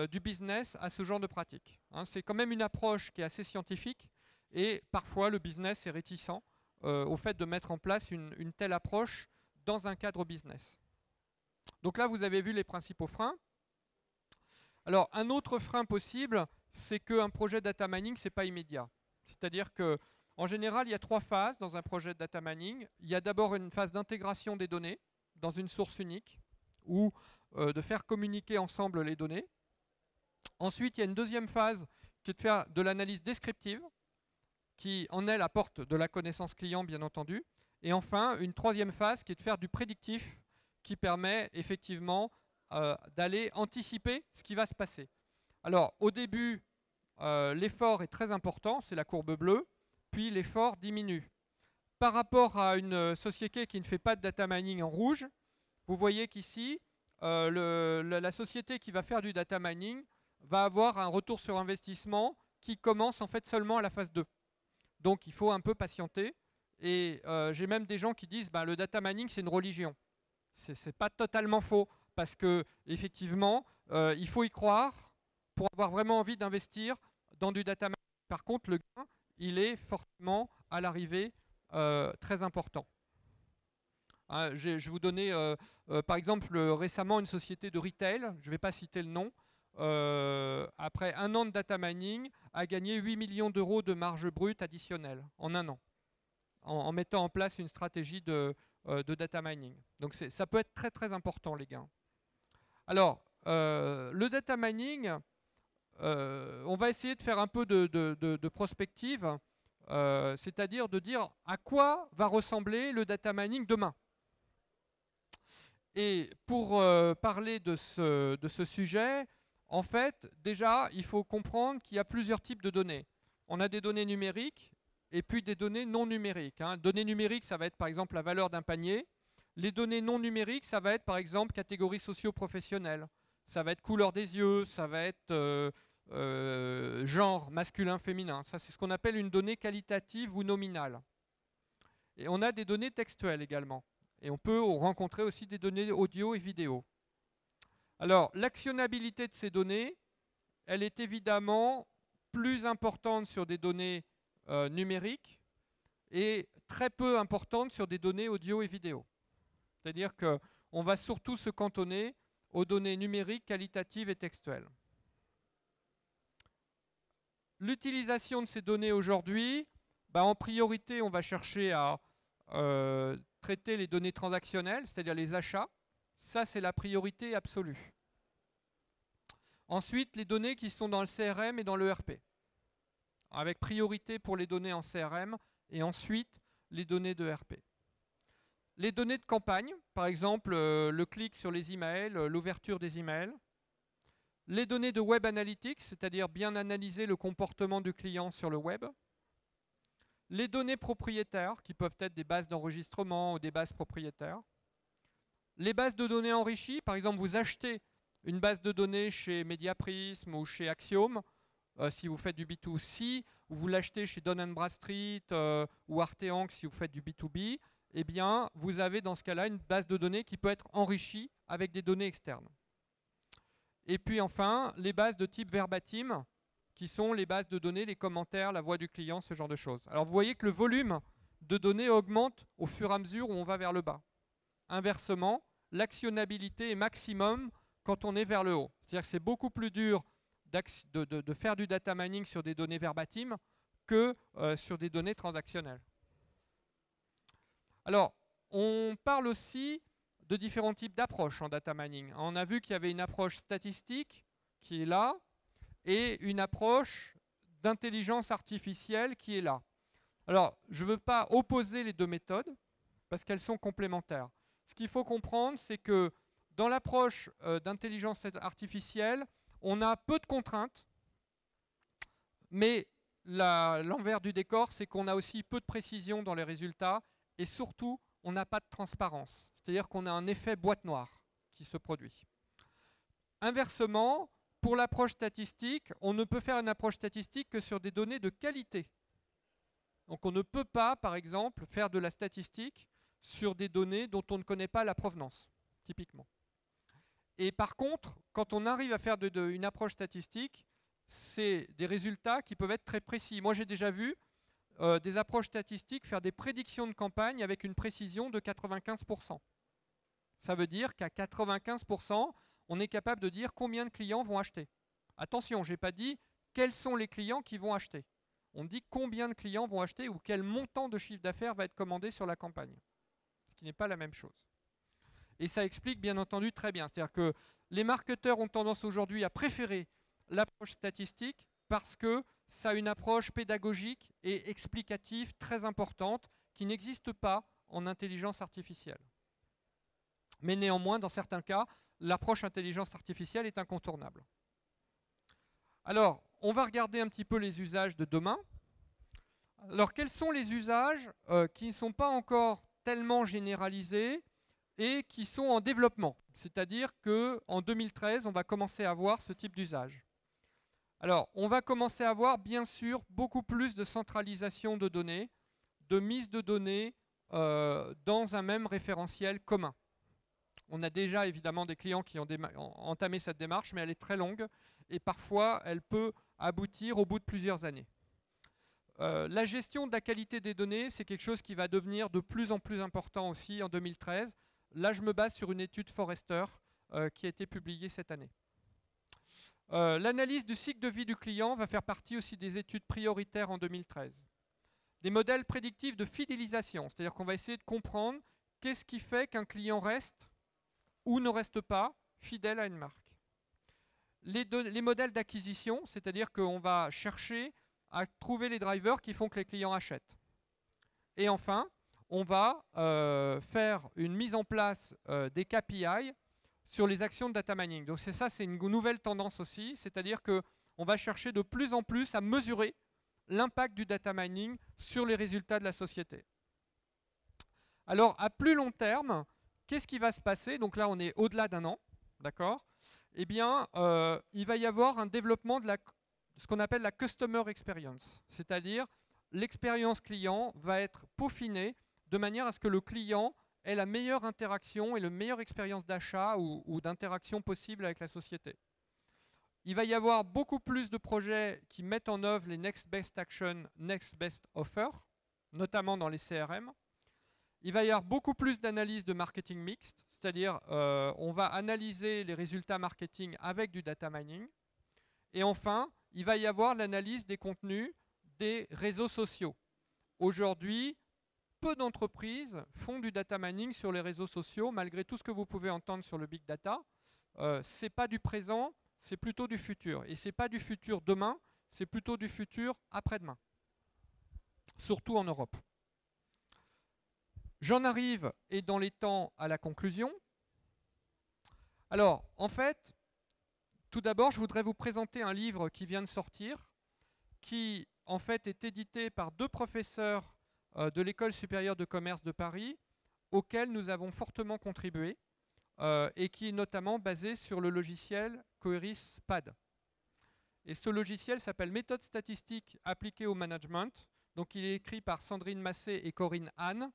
du business à ce genre de pratique. Hein, c'est quand même une approche qui est assez scientifique et parfois le business est réticent au fait de mettre en place une telle approche dans un cadre business. Donc là, vous avez vu les principaux freins. Alors, un autre frein possible, c'est qu'un projet data mining, ce n'est pas immédiat. C'est-à-dire qu'en général, il y a 3 phases dans un projet de data mining. Il y a d'abord une phase d'intégration des données dans une source unique ou de faire communiquer ensemble les données. Ensuite, il y a une deuxième phase qui est de faire de l'analyse descriptive, qui en elle apporte de la connaissance client, bien entendu. Et enfin, une troisième phase qui est de faire du prédictif, qui permet effectivement d'aller anticiper ce qui va se passer. Alors, au début, l'effort est très important, c'est la courbe bleue, puis l'effort diminue. Par rapport à une société qui ne fait pas de data mining en rouge, vous voyez qu'ici, la société qui va faire du data mining va avoir un retour sur investissement qui commence en fait seulement à la phase 2. Donc il faut un peu patienter. Et j'ai même des gens qui disent ben, le data mining c'est une religion. C'est pas totalement faux parce que effectivement il faut y croire pour avoir vraiment envie d'investir dans du data mining. Par contre le gain il est fortement à l'arrivée très important. Hein, je vais vous donner par exemple récemment une société de retail, je ne vais pas citer le nom, après un an de data mining, a gagné 8 millions d'euros de marge brute additionnelle en un an, en mettant en place une stratégie de data mining. Donc ça peut être très très important les gains. Alors, le data mining, on va essayer de faire un peu de prospective, c'est-à-dire de dire à quoi va ressembler le data mining demain. Et pour parler de ce sujet, en fait, déjà, il faut comprendre qu'il y a plusieurs types de données. On a des données numériques et puis des données non numériques. Hein. Données numériques, ça va être par exemple la valeur d'un panier. Les données non numériques, ça va être par exemple catégorie socio-professionnelle. Ça va être couleur des yeux, ça va être genre masculin-féminin. Ça, c'est ce qu'on appelle une donnée qualitative ou nominale. Et on a des données textuelles également. Et on peut rencontrer aussi des données audio et vidéo. Alors, l'actionnabilité de ces données, elle est évidemment plus importante sur des données numériques et très peu importante sur des données audio et vidéo. C'est-à-dire qu'on va surtout se cantonner aux données numériques, qualitatives et textuelles. L'utilisation de ces données aujourd'hui, en priorité, on va chercher à traiter les données transactionnelles, c'est-à-dire les achats. Ça, c'est la priorité absolue. Ensuite, les données qui sont dans le CRM et dans l'ERP, avec priorité pour les données en CRM et ensuite les données d'ERP. Les données de campagne, par exemple le clic sur les emails, l'ouverture des emails. Les données de Web Analytics, c'est-à-dire bien analyser le comportement du client sur le web. Les données propriétaires, qui peuvent être des bases d'enregistrement ou des bases propriétaires. Les bases de données enrichies, par exemple, vous achetez une base de données chez Mediaprism ou chez Axiom, si vous faites du B2C, ou vous l'achetez chez Dun & Bradstreet ou Arteanx si vous faites du B2B, eh bien, vous avez dans ce cas-là une base de données qui peut être enrichie avec des données externes. Et puis enfin, les bases de type verbatim, qui sont les bases de données, les commentaires, la voix du client, ce genre de choses. Alors vous voyez que le volume de données augmente au fur et à mesure où on va vers le bas. Inversement, l'actionnabilité est maximum quand on est vers le haut. C'est-à-dire que c'est beaucoup plus dur de faire du data mining sur des données verbatim que sur des données transactionnelles. Alors, on parle aussi de différents types d'approches en data mining. On a vu qu'il y avait une approche statistique qui est là et une approche d'intelligence artificielle qui est là. Alors, je ne veux pas opposer les deux méthodes parce qu'elles sont complémentaires. Ce qu'il faut comprendre, c'est que dans l'approche d'intelligence artificielle, on a peu de contraintes, mais l'envers du décor, c'est qu'on a aussi peu de précision dans les résultats et surtout, on n'a pas de transparence. C'est-à-dire qu'on a un effet boîte noire qui se produit. Inversement, pour l'approche statistique, on ne peut faire une approche statistique que sur des données de qualité. Donc on ne peut pas, par exemple, faire de la statistique sur des données dont on ne connaît pas la provenance, typiquement. Et par contre, quand on arrive à faire une approche statistique, c'est des résultats qui peuvent être très précis. Moi, j'ai déjà vu des approches statistiques faire des prédictions de campagne avec une précision de 95%. Ça veut dire qu'à 95%, on est capable de dire combien de clients vont acheter. Attention, je n'ai pas dit quels sont les clients qui vont acheter. On dit combien de clients vont acheter ou quel montant de chiffre d'affaires va être commandé sur la campagne. Ce qui n'est pas la même chose. Et ça explique bien entendu très bien. C'est-à-dire que les marketeurs ont tendance aujourd'hui à préférer l'approche statistique parce que ça a une approche pédagogique et explicative très importante qui n'existe pas en intelligence artificielle. Mais néanmoins, dans certains cas, l'approche intelligence artificielle est incontournable. Alors, on va regarder un petit peu les usages de demain. Alors, quels sont les usages qui ne sont pas encore tellement généralisés et qui sont en développement. C'est-à-dire qu'en 2013, on va commencer à voir ce type d'usage. Alors, on va commencer à voir, bien sûr, beaucoup plus de centralisation de données, de mise de données dans un même référentiel commun. On a déjà évidemment des clients qui ont entamé cette démarche, mais elle est très longue et parfois elle peut aboutir au bout de plusieurs années. La gestion de la qualité des données, c'est quelque chose qui va devenir de plus en plus important aussi en 2013. Là, je me base sur une étude Forrester qui a été publiée cette année. L'analyse du cycle de vie du client va faire partie aussi des études prioritaires en 2013. Des modèles prédictifs de fidélisation, c'est-à-dire qu'on va essayer de comprendre qu'est-ce qui fait qu'un client reste ou ne reste pas fidèle à une marque. Les modèles d'acquisition, c'est-à-dire qu'on va chercher à trouver les drivers qui font que les clients achètent. Et enfin, on va faire une mise en place des KPI sur les actions de data mining. Donc c'est une nouvelle tendance aussi, c'est-à-dire qu'on va chercher de plus en plus à mesurer l'impact du data mining sur les résultats de la société. Alors, à plus long terme, qu'est-ce qui va se passer? Donc là, on est au-delà d'un an, d'accord? Eh bien, il va y avoir un développement de ce qu'on appelle la Customer Experience, c'est-à-dire l'expérience client va être peaufinée de manière à ce que le client ait la meilleure interaction et la meilleure expérience d'achat ou d'interaction possible avec la société. Il va y avoir beaucoup plus de projets qui mettent en œuvre les Next Best Action, Next Best Offer, notamment dans les CRM. Il va y avoir beaucoup plus d'analyse de marketing mixte, c'est-à-dire on va analyser les résultats marketing avec du data mining. Et enfin, il va y avoir l'analyse des contenus des réseaux sociaux. Aujourd'hui, peu d'entreprises font du data mining sur les réseaux sociaux, malgré tout ce que vous pouvez entendre sur le big data. Ce n'est pas du présent, c'est plutôt du futur. Et ce n'est pas du futur demain, c'est plutôt du futur après-demain. Surtout en Europe. J'en arrive, et dans les temps, à la conclusion. Alors, en fait, tout d'abord, je voudrais vous présenter un livre qui vient de sortir, qui, en fait, est édité par 2 professeurs de l'École supérieure de commerce de Paris, auxquels nous avons fortement contribué, et qui est notamment basé sur le logiciel Coeris PAD. Et ce logiciel s'appelle Méthode statistique appliquée au management. Donc, il est écrit par Sandrine Massé et Corinne Hahn.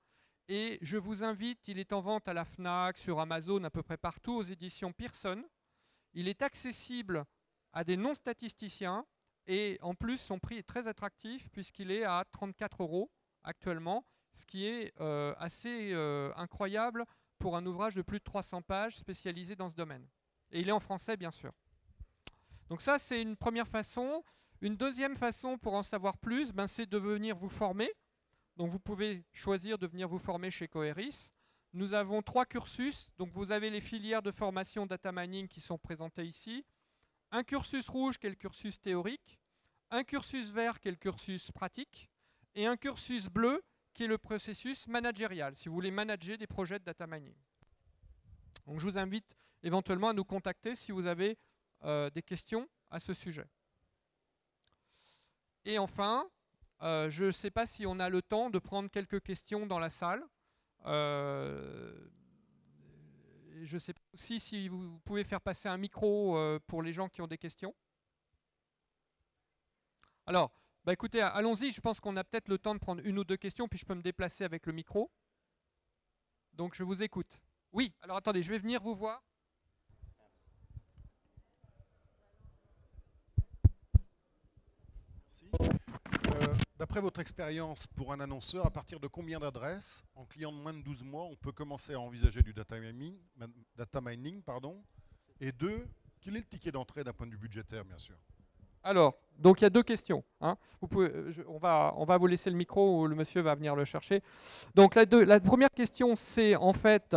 Et je vous invite, il est en vente à la FNAC, sur Amazon, à peu près partout, aux éditions Pearson. Il est accessible à des non-statisticiens et en plus, son prix est très attractif puisqu'il est à 34 € actuellement, ce qui est assez incroyable pour un ouvrage de plus de 300 pages spécialisé dans ce domaine. Et il est en français, bien sûr. Donc ça, c'est une première façon. Une deuxième façon pour en savoir plus, c'est de venir vous former. Donc vous pouvez choisir de venir vous former chez Coeris. Nous avons 3 cursus. Donc vous avez les filières de formation data mining qui sont présentées ici. Un cursus rouge qui est le cursus théorique. Un cursus vert qui est le cursus pratique. Et un cursus bleu qui est le processus managérial, si vous voulez manager des projets de data mining. Donc je vous invite éventuellement à nous contacter si vous avez des questions à ce sujet. Et enfin, je ne sais pas si on a le temps de prendre quelques questions dans la salle. Je ne sais pas aussi si vous pouvez faire passer un micro pour les gens qui ont des questions. Alors, écoutez, allons-y. Je pense qu'on a peut-être le temps de prendre 1 ou 2 questions, puis je peux me déplacer avec le micro. Donc, je vous écoute. Oui, alors attendez, je vais venir vous voir. Merci. D'après votre expérience, pour un annonceur, à partir de combien d'adresses, en client de moins de 12 mois, on peut commencer à envisager du data mining, Et 2, quel est le ticket d'entrée d'un point de vue budgétaire, bien sûr? Alors, donc il y a 2 questions. Hein. On va vous laisser le micro, ou le monsieur va venir le chercher. Donc la première question, c'est en fait,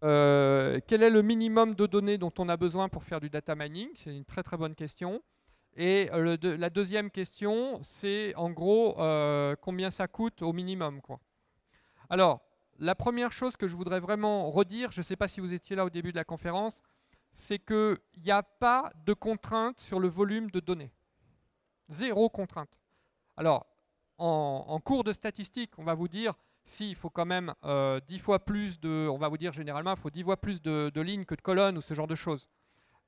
quel est le minimum de données dont on a besoin pour faire du data mining? C'est une très très bonne question. Et la deuxième question, c'est en gros combien ça coûte au minimum, quoi. Alors, la première chose que je voudrais vraiment redire, je ne sais pas si vous étiez là au début de la conférence, c'est qu'il n'y a pas de contrainte sur le volume de données. 0 contrainte. Alors, en cours de statistique, on va vous dire Si, il faut quand même 10 fois plus de, on va vous dire généralement, il faut 10 fois plus de lignes que de colonnes ou ce genre de choses.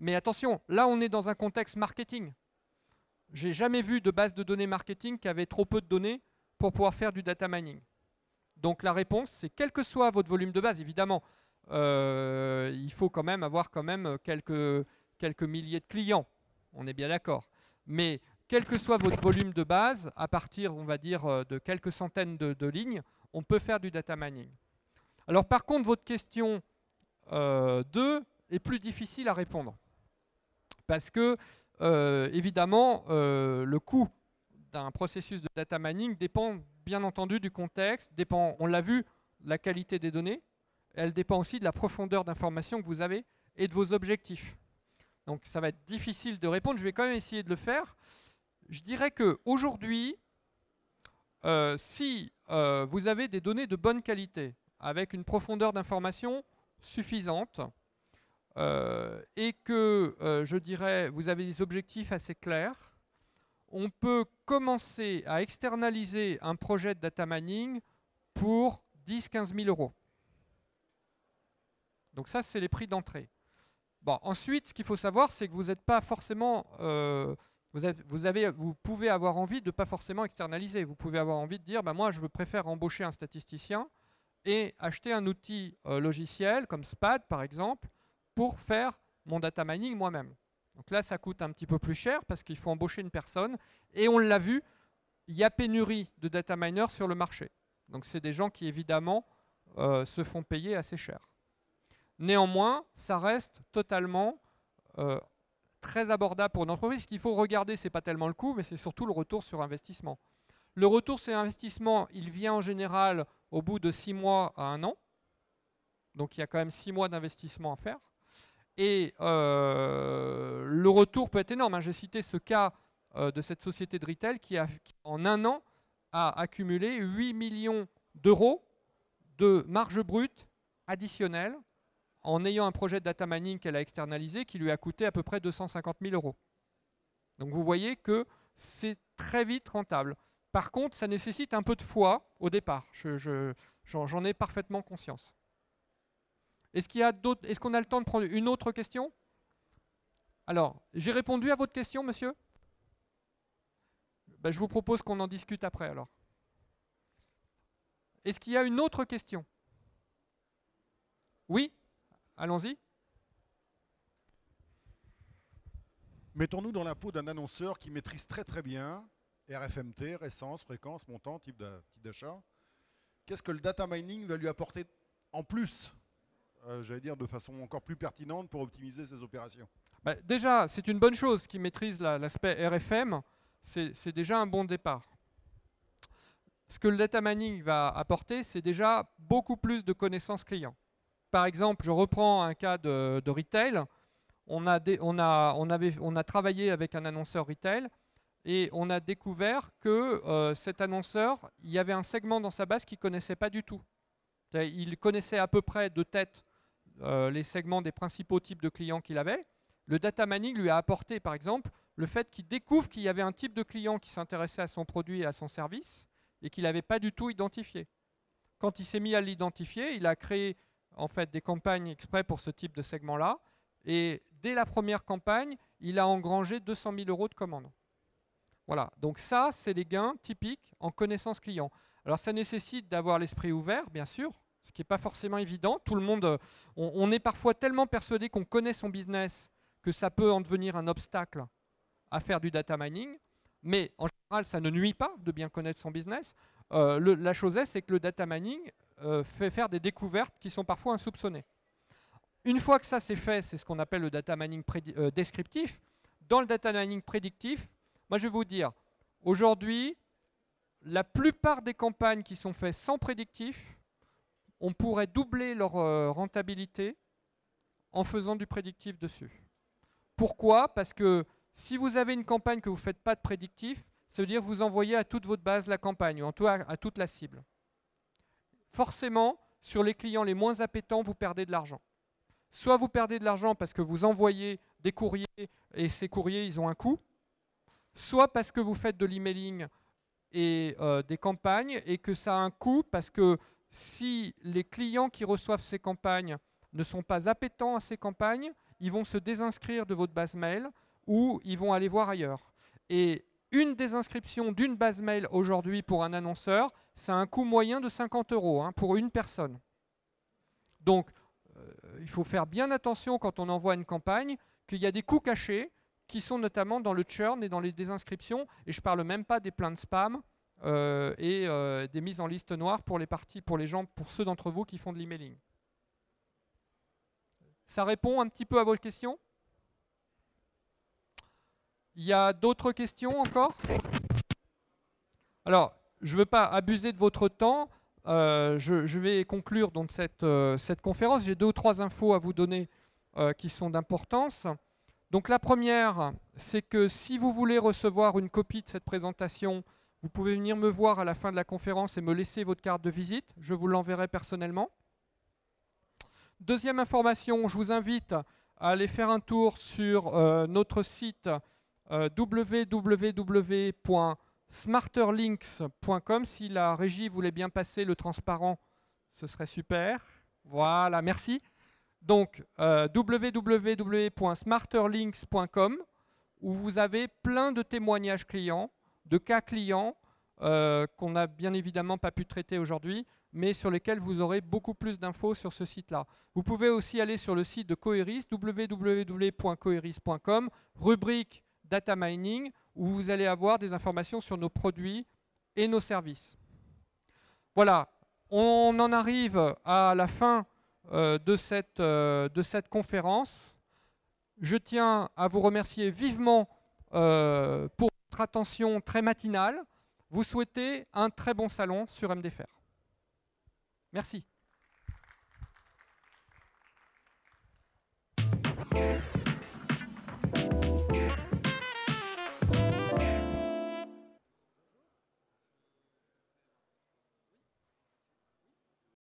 Mais attention, là on est dans un contexte marketing. J'ai jamais vu de base de données marketing qui avait trop peu de données pour pouvoir faire du data mining. Donc la réponse, c'est quel que soit votre volume de base, évidemment, il faut quand même avoir quelques milliers de clients. On est bien d'accord. Mais quel que soit votre volume de base, à partir, on va dire, de quelques centaines de lignes, on peut faire du data mining. Alors par contre, votre question 2 est plus difficile à répondre. Parce que, évidemment, le coût d'un processus de data mining dépend bien entendu du contexte, dépend, on l'a vu, de la qualité des données, elle dépend aussi de la profondeur d'information que vous avez et de vos objectifs. Donc ça va être difficile de répondre, je vais quand même essayer de le faire. Je dirais qu'aujourd'hui, si vous avez des données de bonne qualité, avec une profondeur d'information suffisante, et que, je dirais, vous avez des objectifs assez clairs, on peut commencer à externaliser un projet de data mining pour 10-15 000 euros. Donc ça, c'est les prix d'entrée. Bon, ensuite, ce qu'il faut savoir, c'est que vous n'êtes pas forcément... vous pouvez avoir envie de ne pas forcément externaliser. Vous pouvez avoir envie de dire, moi, je préfère embaucher un statisticien et acheter un outil logiciel, comme SPAD, par exemple, pour faire mon data mining moi-même. Donc là, ça coûte un petit peu plus cher parce qu'il faut embaucher une personne. Et on l'a vu, il y a pénurie de data miners sur le marché. Donc c'est des gens qui, évidemment, se font payer assez cher. Néanmoins, ça reste totalement très abordable pour une entreprise. Ce qu'il faut regarder, ce n'est pas tellement le coût, mais c'est surtout le retour sur investissement. Le retour sur investissement, il vient en général au bout de 6 mois à 1 an. Donc il y a quand même 6 mois d'investissement à faire. Et le retour peut être énorme. J'ai cité ce cas de cette société de retail qui, en 1 an, a accumulé 8 millions d'euros de marge brute additionnelle en ayant un projet de data mining qu'elle a externalisé qui lui a coûté à peu près 250 000 euros. Donc vous voyez que c'est très vite rentable. Par contre, ça nécessite un peu de foi au départ. J'en ai parfaitement conscience. Est-ce qu'on a le temps de prendre une autre question? Alors, j'ai répondu à votre question, monsieur? Je vous propose qu'on en discute après, alors. Est-ce qu'il y a une autre question? Oui? Allons-y. Mettons-nous dans la peau d'un annonceur qui maîtrise très très bien RFMT, récence, fréquence, montant, type d'achat. Qu'est-ce que le data mining va lui apporter en plus, j'allais dire de façon encore plus pertinente pour optimiser ses opérations? Déjà, c'est une bonne chose qu'il maîtrise l'aspect RFM. C'est déjà un bon départ. Ce que le data mining va apporter, c'est déjà beaucoup plus de connaissances clients. Par exemple, je reprends un cas de retail. On a travaillé avec un annonceur retail et on a découvert que cet annonceur, il y avait un segment dans sa base qu'il ne connaissait pas du tout. Il connaissait à peu près de tête les segments des principaux types de clients qu'il avait. Le data mining lui a apporté, par exemple, le fait qu'il découvre qu'il y avait un type de client qui s'intéressait à son produit et à son service et qu'il n'avait pas du tout identifié. Quand il s'est mis à l'identifier, il a créé en fait des campagnes exprès pour ce type de segment-là. Et dès la première campagne, il a engrangé 200 000 euros de commandes. Voilà, donc ça, c'est les gains typiques en connaissance client. Alors ça nécessite d'avoir l'esprit ouvert, bien sûr, ce qui n'est pas forcément évident. Tout le monde, on est parfois tellement persuadé qu'on connaît son business que ça peut en devenir un obstacle à faire du data mining. Mais en général, ça ne nuit pas de bien connaître son business. La chose est, c'est que le data mining fait faire des découvertes qui sont parfois insoupçonnées. Une fois que ça c'est fait, c'est ce qu'on appelle le data mining descriptif. Dans le data mining prédictif, moi je vais vous dire, aujourd'hui, la plupart des campagnes qui sont faites sans prédictif, on pourrait doubler leur rentabilité en faisant du prédictif dessus. Pourquoi? Parce que si vous avez une campagne que vous ne faites pas de prédictif, ça veut dire que vous envoyez à toute votre base la campagne, ou en tout cas à toute la cible. Forcément, sur les clients les moins appétants, vous perdez de l'argent. Soit vous perdez de l'argent parce que vous envoyez des courriers et ces courriers, ils ont un coût. Soit parce que vous faites de l'emailing et des campagnes, et que ça a un coût parce que si les clients qui reçoivent ces campagnes ne sont pas appétents à ces campagnes, ils vont se désinscrire de votre base mail ou ils vont aller voir ailleurs. Et une désinscription d'une base mail aujourd'hui pour un annonceur, c'est un coût moyen de 50 € pour une personne. Donc, il faut faire bien attention quand on envoie une campagne, qu'il y a des coûts cachés qui sont notamment dans le churn et dans les désinscriptions. Et je ne parle même pas des plaintes spam et des mises en liste noire pour pour ceux d'entre vous qui font de l'emailing. Ça répond un petit peu à vos questions? Il y a d'autres questions encore? Alors, je ne veux pas abuser de votre temps. Je vais conclure donc cette conférence. J'ai 2 ou 3 infos à vous donner qui sont d'importance. Donc la première, c'est que si vous voulez recevoir une copie de cette présentation, vous pouvez venir me voir à la fin de la conférence et me laisser votre carte de visite. Je vous l'enverrai personnellement. Deuxième information, je vous invite à aller faire un tour sur notre site www.smarterlinks.com. Si la régie voulait bien passer le transparent, ce serait super. Voilà, merci. Donc, www.smarterlinks.com, où vous avez plein de témoignages clients, de cas clients qu'on n'a bien évidemment pas pu traiter aujourd'hui, mais sur lesquels vous aurez beaucoup plus d'infos sur ce site-là. Vous pouvez aussi aller sur le site de Coeris, www.coeris.com, rubrique Data Mining, où vous allez avoir des informations sur nos produits et nos services. Voilà, on en arrive à la fin de cette conférence. Je tiens à vous remercier vivement pour votre attention très matinale. Vous souhaitez un très bon salon sur MDFR. Merci.